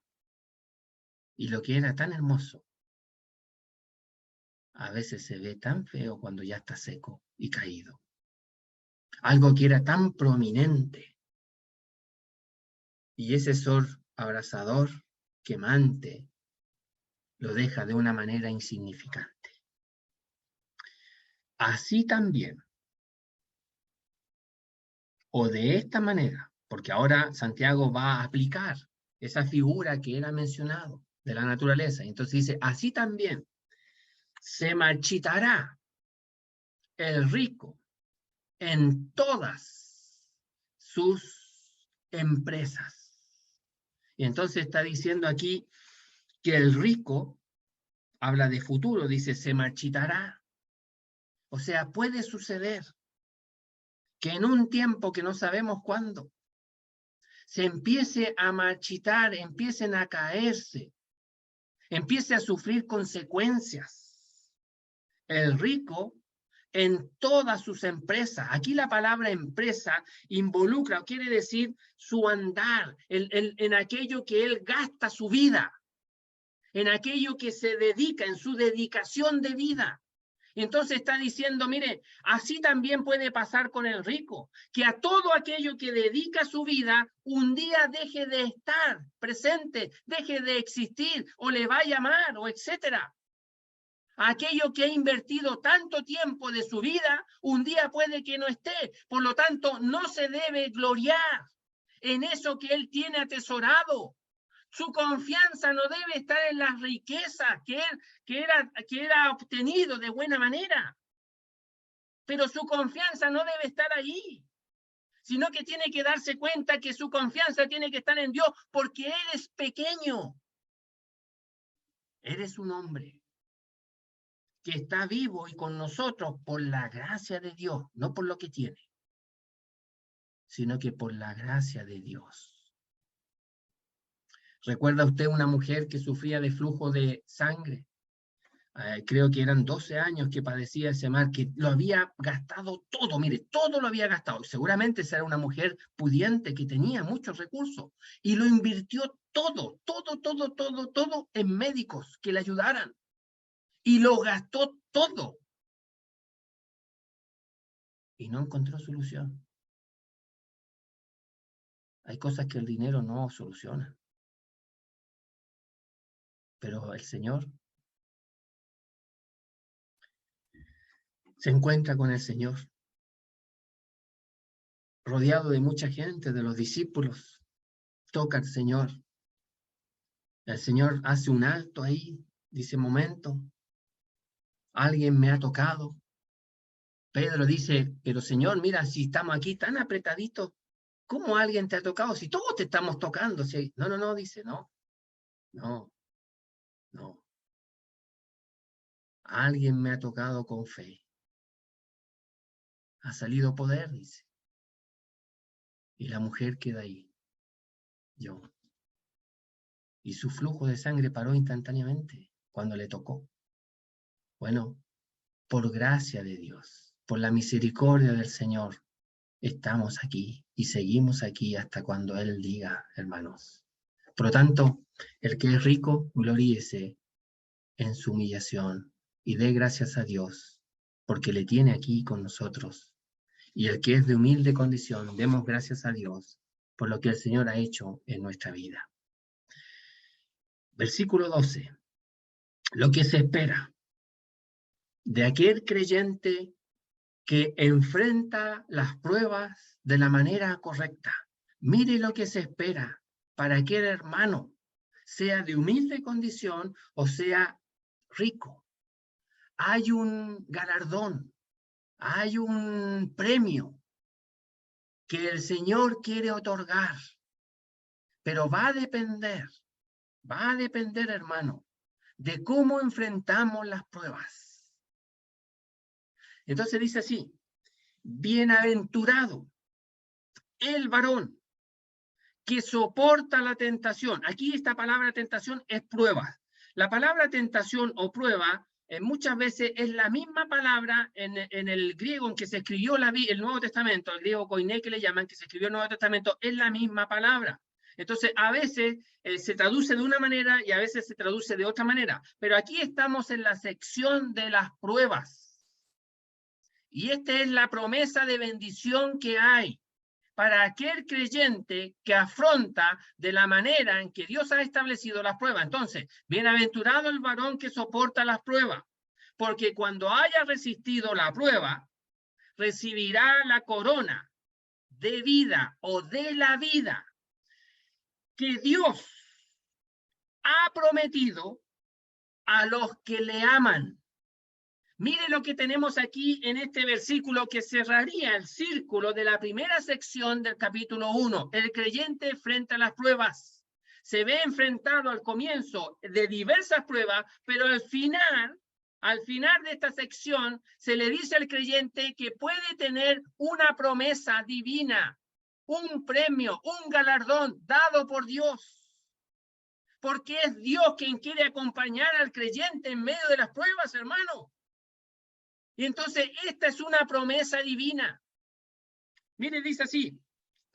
Y lo que era tan hermoso, a veces se ve tan feo cuando ya está seco y caído. Algo que era tan prominente. Y ese sol abrasador, quemante, lo deja de una manera insignificante. Así también, o de esta manera, porque ahora Santiago va a aplicar esa figura que era mencionado de la naturaleza. Entonces dice, así también se marchitará el rico en todas sus empresas. Y entonces está diciendo aquí que el rico, habla de futuro, dice, se marchitará. O sea, puede suceder que en un tiempo que no sabemos cuándo, se empiece a marchitar, empiecen a caerse, empiece a sufrir consecuencias. El rico en todas sus empresas. Aquí la palabra empresa involucra, o quiere decir su andar, en aquello que él gasta su vida, en aquello que se dedica, en su dedicación de vida. Entonces está diciendo, mire, así también puede pasar con el rico, que a todo aquello que dedica su vida, un día deje de estar presente, deje de existir, o le va a llamar, o etcétera. Aquello que ha invertido tanto tiempo de su vida, un día puede que no esté. Por lo tanto, no se debe gloriar en eso que él tiene atesorado. Su confianza no debe estar en las riquezas que era obtenido de buena manera. Pero su confianza no debe estar ahí, sino que tiene que darse cuenta que su confianza tiene que estar en Dios, porque eres pequeño. Eres un hombre que está vivo y con nosotros por la gracia de Dios, no por lo que tiene, sino que por la gracia de Dios. ¿Recuerda usted una mujer que sufría de flujo de sangre? Creo que eran 12 años que padecía ese mal, que lo había gastado todo, mire, todo lo había gastado. Seguramente esa era una mujer pudiente que tenía muchos recursos y lo invirtió todo en médicos que le ayudaran. Y lo gastó todo. y no encontró solución. Hay cosas que el dinero no soluciona. Pero el Señor se encuentra con el Señor, rodeado de mucha gente, de los discípulos. Toca al Señor. El Señor hace un alto ahí, dice, momento, alguien me ha tocado. Pedro dice, pero Señor, mira, si estamos aquí tan apretaditos, ¿cómo alguien te ha tocado? Si todos te estamos tocando. Si... No, dice, no. Alguien me ha tocado con fe. Ha salido poder, dice. Y la mujer queda ahí. Yo. Y su flujo de sangre paró instantáneamente cuando le tocó. Bueno, por gracia de Dios, por la misericordia del Señor, estamos aquí y seguimos aquí hasta cuando Él diga, hermanos. Por lo tanto, el que es rico, gloríese en su humillación y dé gracias a Dios, porque le tiene aquí con nosotros. Y el que es de humilde condición, demos gracias a Dios por lo que el Señor ha hecho en nuestra vida. Versículo 12. Lo que se espera de aquel creyente que enfrenta las pruebas de la manera correcta. Mire lo que se espera para aquel hermano, sea de humilde condición o sea rico. Hay un galardón, hay un premio que el Señor quiere otorgar, pero va a depender, hermano, de cómo enfrentamos las pruebas. Entonces dice así, bienaventurado el varón que soporta la tentación. Aquí esta palabra tentación es prueba. La palabra tentación o prueba muchas veces es la misma palabra en el griego en que se escribió el Nuevo Testamento, el griego koiné que le llaman, que se escribió el Nuevo Testamento, es la misma palabra. Entonces, a veces se traduce de una manera y a veces se traduce de otra manera. Pero aquí estamos en la sección de las pruebas. Y esta es la promesa de bendición que hay para aquel creyente que afronta de la manera en que Dios ha establecido las pruebas. Entonces, bienaventurado el varón que soporta las pruebas, porque cuando haya resistido la prueba, recibirá la corona de vida o de la vida que Dios ha prometido a los que le aman. Mire lo que tenemos aquí en este versículo que cerraría el círculo de la primera sección del capítulo 1. El creyente frente a las pruebas. Se ve enfrentado al comienzo de diversas pruebas, pero al final de esta sección, se le dice al creyente que puede tener una promesa divina, un premio, un galardón dado por Dios. Porque es Dios quien quiere acompañar al creyente en medio de las pruebas, hermano. Y entonces esta es una promesa divina. Mire, dice así,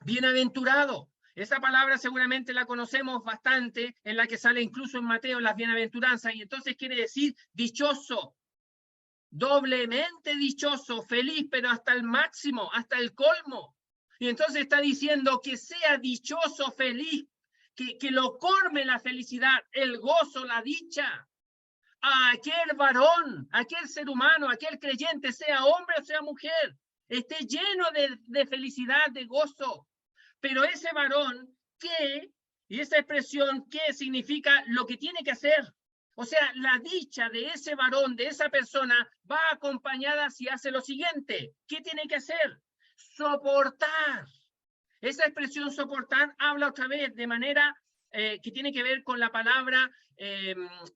bienaventurado. Esa palabra seguramente la conocemos bastante, en la que sale incluso en Mateo las bienaventuranzas, y entonces quiere decir dichoso, doblemente dichoso, feliz, pero hasta el máximo, hasta el colmo. Y entonces está diciendo que sea dichoso, feliz, que lo colme la felicidad, el gozo, la dicha. A aquel varón, aquel ser humano, aquel creyente, sea hombre o sea mujer, esté lleno de felicidad, de gozo. Pero ese varón, ¿qué? Y esa expresión, ¿qué significa? Lo que tiene que hacer. O sea, la dicha de ese varón, de esa persona, va acompañada si hace lo siguiente. ¿Qué tiene que hacer? Soportar. Esa expresión soportar habla otra vez de manera que tiene que ver con la palabra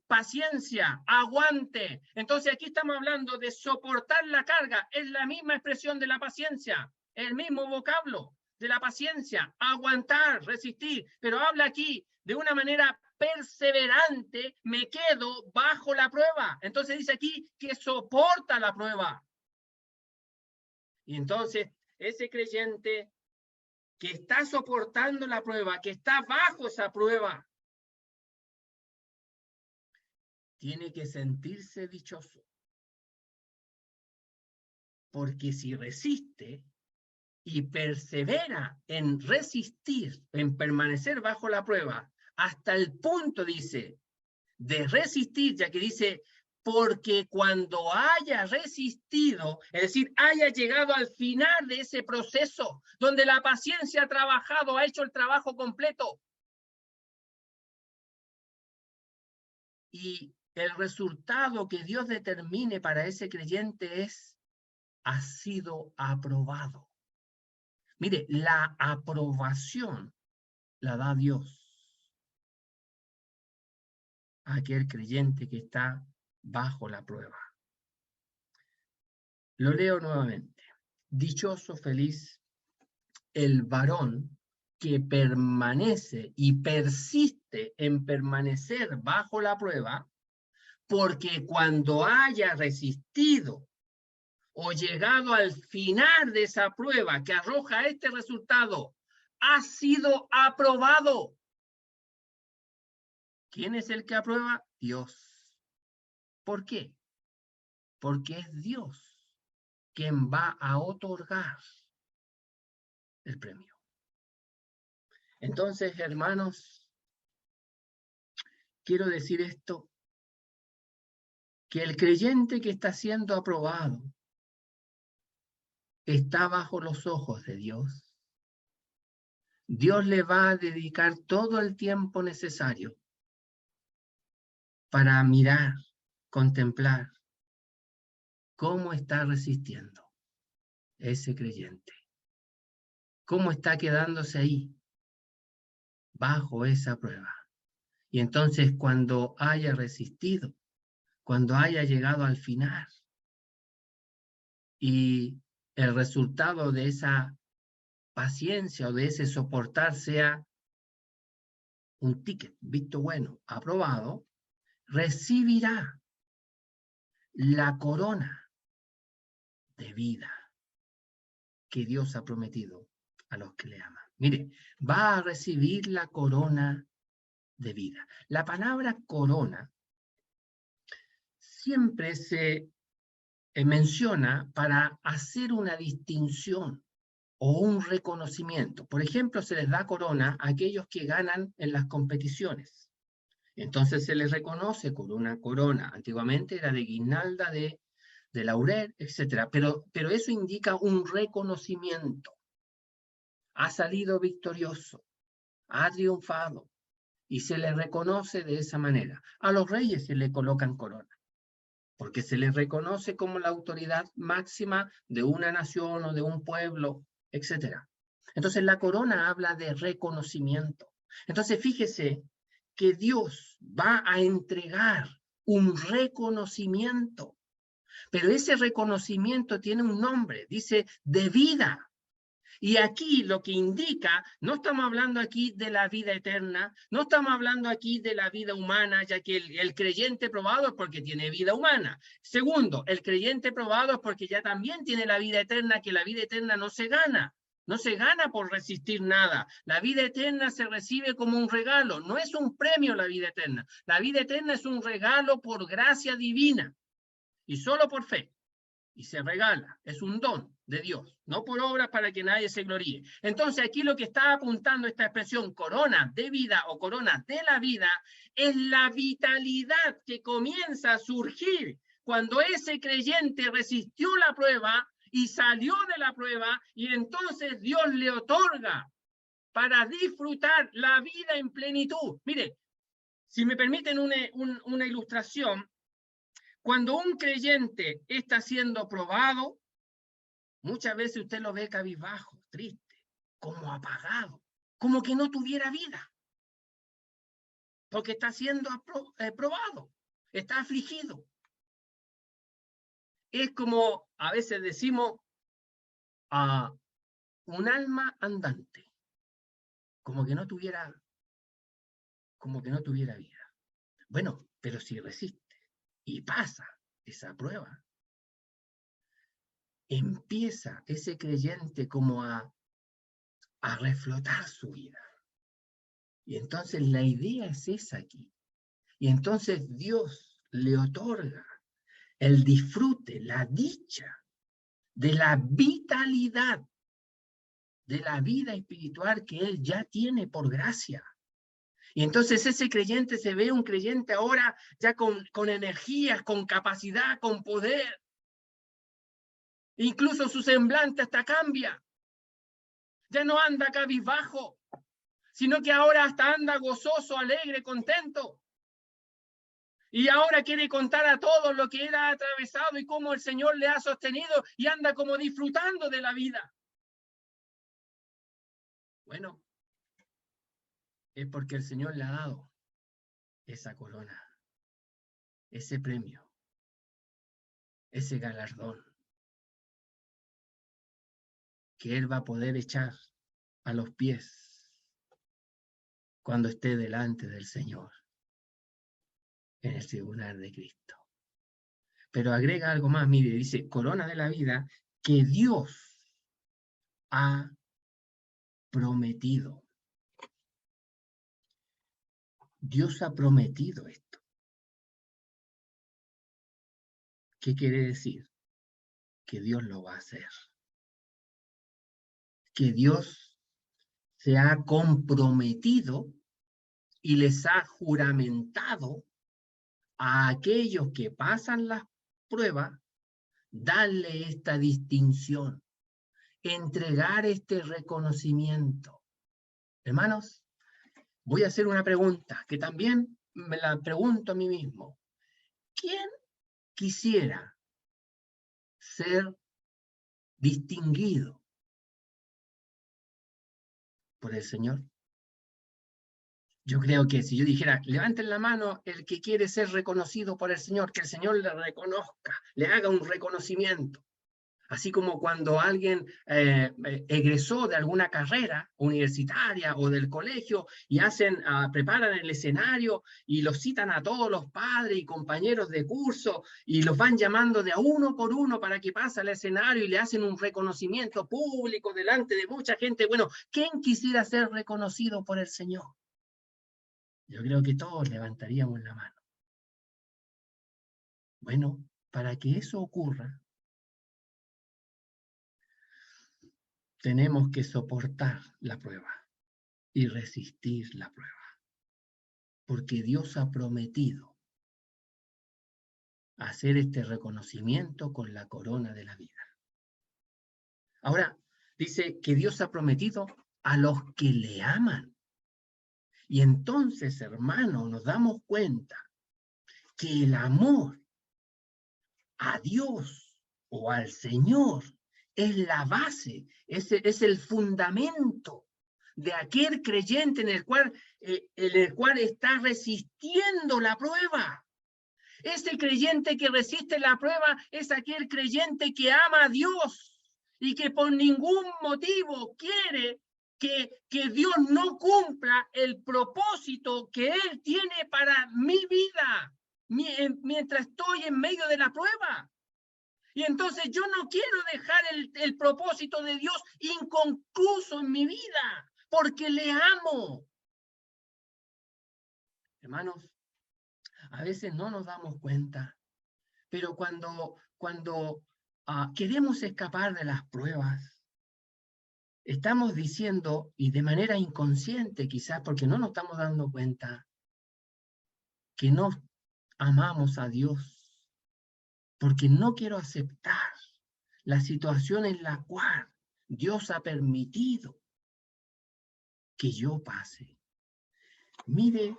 paciencia, aguante. Entonces aquí estamos hablando de soportar la carga. Es la misma expresión de la paciencia, el mismo vocablo de la paciencia, aguantar, resistir. Pero habla aquí de una manera perseverante, me quedo bajo la prueba. Entonces dice aquí que soporta la prueba. Y entonces ese creyente que está soportando la prueba, que está bajo esa prueba, tiene que sentirse dichoso. porque si resiste y persevera en resistir, en permanecer bajo la prueba, hasta el punto, dice, de resistir, ya que dice, porque cuando haya resistido, es decir, haya llegado al final de ese proceso, donde la paciencia ha trabajado, ha hecho el trabajo completo, y el resultado que Dios determine para ese creyente ha sido aprobado. Mire, la aprobación la da Dios a aquel creyente que está bajo la prueba. Lo leo nuevamente. Dichoso, feliz, el varón que permanece y persiste en permanecer bajo la prueba, porque cuando haya resistido o llegado al final de esa prueba que arroja este resultado, ha sido aprobado. ¿Quién es el que aprueba? Dios. ¿Por qué? Porque es Dios quien va a otorgar el premio. Entonces, hermanos, quiero decir esto, que el creyente que está siendo aprobado está bajo los ojos de Dios. Dios le va a dedicar todo el tiempo necesario para mirar, contemplar cómo está resistiendo ese creyente. Cómo está quedándose ahí, bajo esa prueba. Y entonces cuando haya resistido, cuando haya llegado al final, y el resultado de esa paciencia o de ese soportar sea un ticket, visto bueno, aprobado, recibirá la corona de vida que Dios ha prometido a los que le aman. Mire, va a recibir la corona de vida. La palabra corona siempre se menciona para hacer una distinción o un reconocimiento. Por ejemplo, se les da corona a aquellos que ganan en las competiciones. Entonces se les reconoce con una corona. Antiguamente era de guirnalda, de laurel, etc. Pero eso indica un reconocimiento. Ha salido victorioso, ha triunfado, y se les reconoce de esa manera. A los reyes se les colocan corona, porque se les reconoce como la autoridad máxima de una nación o de un pueblo, etc. Entonces la corona habla de reconocimiento. Entonces fíjese que Dios va a entregar un reconocimiento, pero ese reconocimiento tiene un nombre, dice de vida. Y aquí lo que indica, no estamos hablando aquí de la vida eterna, no estamos hablando aquí de la vida humana, ya que el creyente probado es porque tiene vida humana. Segundo, el creyente probado es porque ya también tiene la vida eterna, que la vida eterna no se gana. No se gana por resistir nada. La vida eterna se recibe como un regalo. No es un premio la vida eterna. La vida eterna es un regalo por gracia divina y solo por fe. Y se regala, es un don de Dios, no por obras para que nadie se gloríe. Entonces aquí lo que está apuntando esta expresión corona de vida o corona de la vida es la vitalidad que comienza a surgir cuando ese creyente resistió la prueba y salió de la prueba, y entonces Dios le otorga para disfrutar la vida en plenitud. Mire, si me permiten una ilustración, cuando un creyente está siendo probado, muchas veces usted lo ve cabizbajo, triste, como apagado, como que no tuviera vida, porque está siendo probado, está afligido. Es como a veces decimos un alma andante, como que no tuviera vida. Bueno, pero si resiste y pasa esa prueba, empieza ese creyente como a reflotar su vida. Y entonces la idea es esa aquí. Y entonces Dios le otorga el disfrute, la dicha de la vitalidad de la vida espiritual que él ya tiene por gracia. Y entonces ese creyente se ve un creyente ahora ya con energías, con capacidad, con poder. Incluso su semblante hasta cambia. Ya no anda cabizbajo, sino que ahora hasta anda gozoso, alegre, contento. Y ahora quiere contar a todos lo que él ha atravesado y cómo el Señor le ha sostenido y anda como disfrutando de la vida. Bueno, es porque el Señor le ha dado esa corona, ese premio, ese galardón que él va a poder echar a los pies cuando esté delante del Señor en el tribunal de Cristo. Pero agrega algo más, mire, dice, corona de la vida que Dios ha prometido. Dios ha prometido esto. ¿Qué quiere decir? Que Dios lo va a hacer. Que Dios se ha comprometido y les ha juramentado a aquellos que pasan las pruebas, darle esta distinción, entregar este reconocimiento. Hermanos, voy a hacer una pregunta que también me la pregunto a mí mismo. ¿Quién quisiera ser distinguido por el Señor? Yo creo que si yo dijera, levanten la mano el que quiere ser reconocido por el Señor, que el Señor le reconozca, le haga un reconocimiento. Así como cuando alguien egresó de alguna carrera universitaria o del colegio y preparan el escenario y los citan a todos los padres y compañeros de curso y los van llamando de a uno por uno para que pase al escenario y le hacen un reconocimiento público delante de mucha gente. Bueno, ¿quién quisiera ser reconocido por el Señor? Yo creo que todos levantaríamos la mano. Bueno, para que eso ocurra, tenemos que soportar la prueba y resistir la prueba. Porque Dios ha prometido hacer este reconocimiento con la corona de la vida. Ahora, dice que Dios ha prometido a los que le aman. Y entonces, hermanos, nos damos cuenta que el amor a Dios o al Señor es la base, es el fundamento de aquel creyente en el cual está resistiendo la prueba. Ese creyente que resiste la prueba es aquel creyente que ama a Dios y que por ningún motivo quiere que Dios no cumpla el propósito que Él tiene para mi vida mientras estoy en medio de la prueba. Y entonces yo no quiero dejar el propósito de Dios inconcluso en mi vida, porque le amo. Hermanos, a veces no nos damos cuenta, pero cuando queremos escapar de las pruebas, estamos diciendo, y de manera inconsciente quizás porque no nos estamos dando cuenta, que no amamos a Dios, porque no quiero aceptar la situación en la cual Dios ha permitido que yo pase. Mire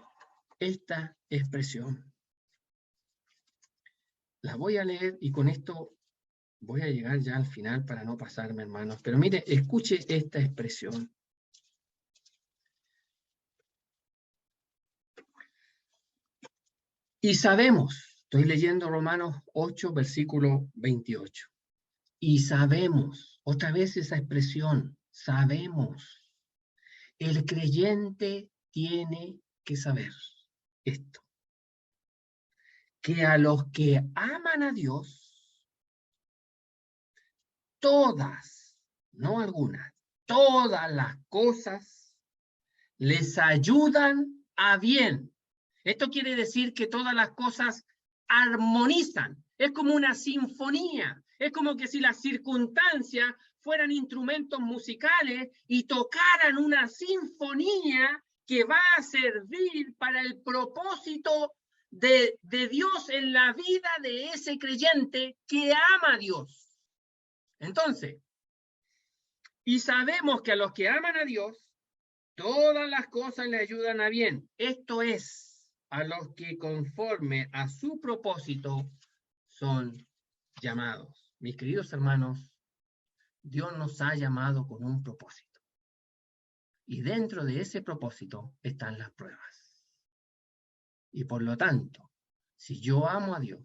esta expresión. La voy a leer y con esto voy a llegar ya al final para no pasarme, hermanos. Pero mire, escuche esta expresión. Y sabemos, estoy leyendo Romanos 8, versículo 28. Y sabemos, otra vez esa expresión, sabemos. El creyente tiene que saber esto. Que a los que aman a Dios, todas, no algunas, todas las cosas les ayudan a bien. Esto quiere decir que todas las cosas armonizan. Es como una sinfonía. Es como que si las circunstancias fueran instrumentos musicales y tocaran una sinfonía que va a servir para el propósito de Dios en la vida de ese creyente que ama a Dios. Entonces, y sabemos que a los que aman a Dios, todas las cosas le ayudan a bien. Esto es, a los que conforme a su propósito son llamados. Mis queridos hermanos, Dios nos ha llamado con un propósito. Y dentro de ese propósito están las pruebas. Y por lo tanto, si yo amo a Dios,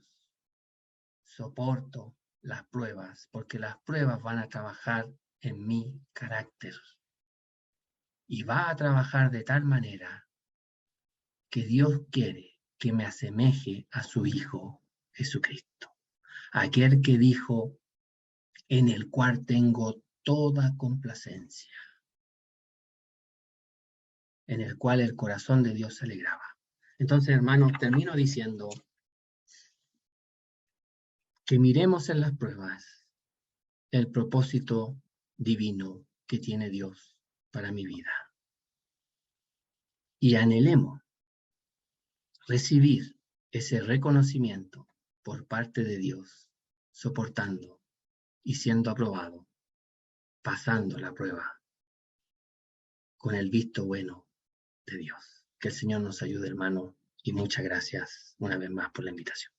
soporto las pruebas, porque las pruebas van a trabajar en mi carácter. Y va a trabajar de tal manera que Dios quiere que me asemeje a su Hijo Jesucristo. Aquel que dijo, en el cual tengo toda complacencia, en el cual el corazón de Dios se alegraba. Entonces, hermanos, termino diciendo que miremos en las pruebas el propósito divino que tiene Dios para mi vida. Y anhelemos recibir ese reconocimiento por parte de Dios, soportando y siendo aprobado, pasando la prueba con el visto bueno de Dios. Que el Señor nos ayude, hermano, y muchas gracias una vez más por la invitación.